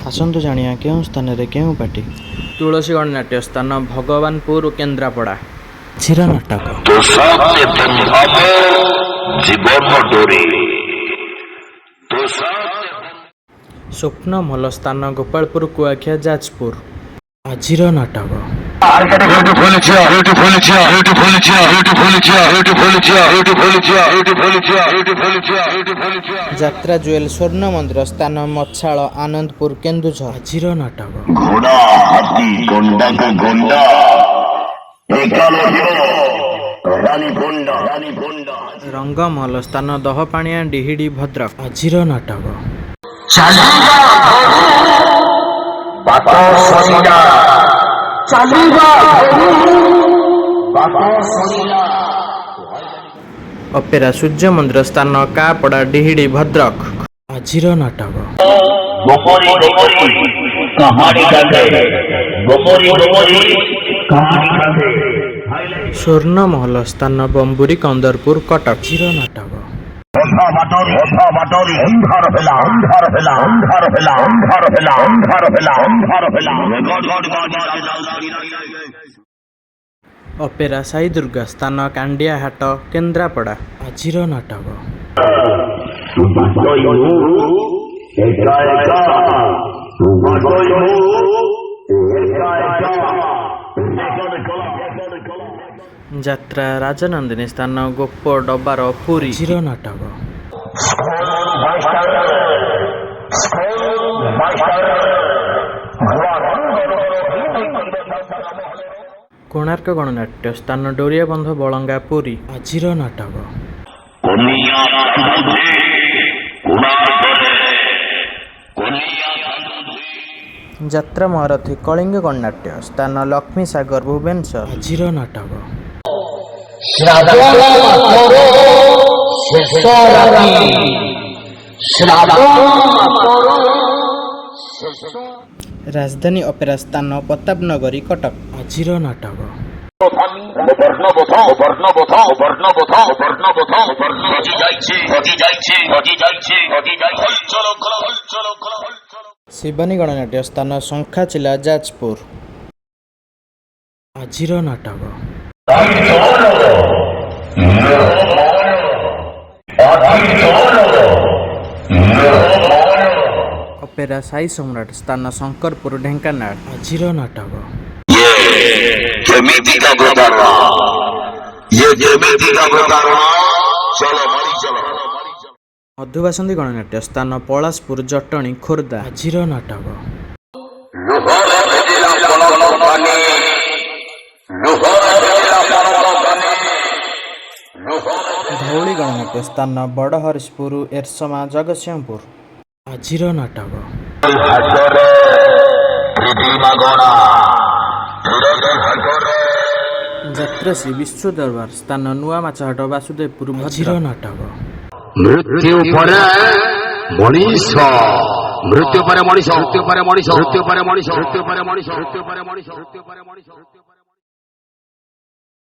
आसतु जानिया केउं स्थान रे केउं पार्टी। तुलसी गणनाट्य स्थान भगवानपुर केन्द्रापड़ा। आजिर नाटक स्वप्न मल स्थान गोपालपुर कुआखिया जाजपुर। आजिर नाटक यात्रा जुएल स्वर्ण मंदिर स्थान मछाल आनंदपुर केन्दुझर। आजिर नाटक घोड़ा हाथी गोंडा का गोंडा रंगमहल स्थान दहपाणिया डिहिडी भद्रक। आजिर नाटक अपेरा सूर्य मंदिर स्थान कापड़ा डिहिडी भद्रक। आजिर नाटक स्वर्ण महल स्थान बंबुरी कंदरपुर कटक। आजिर नाटक अपेरा साई दुर्गा स्थान कांडिया हाट केन्द्रापड़ा। आजिर नाटक यात्रा राजनंदिनी स्थान गोप डबार पुरी। आजिर नाटक कोणार्क गणनाट्य स्थान डोरिया बंध बलंगा पुरी। आजिर नाटक यात्रा महारथी कलिंग गणनाट्य स्थान लक्ष्मी सागर भुवनेश्वर। आजिर नाटक राजधानी अपेरा स्थान प्रतापनगरी कटक। आजिर नाटक शिवानी गणनाट्य स्थान शंखाचिला जाजपुर। आजिर नाटक अपेरा साई सम्राट स्थान शंकरपुर ढेंकानाल। आजिर नाटक मधुबासंती गणनाट्य स्थान पलाशपुर जटणी खोर्धा। आजिर नाटक धौली गणनाट्य स्थान बड़हरिशपुर एरसमा जगतसिंहपुर। आजिर नाटक यात्रा श्री विश्व दरबार स्थान नुआ माछहाट वासुदेवपुर। आजिर नाटक मृत्यु पर मनीष मृत्यु पर मनीष मृत्यु पर मनीष मृत्यु पर मनीष मृत्यु पर मनीष मृत्यु पर मनीष मृत्यु पर मनीष।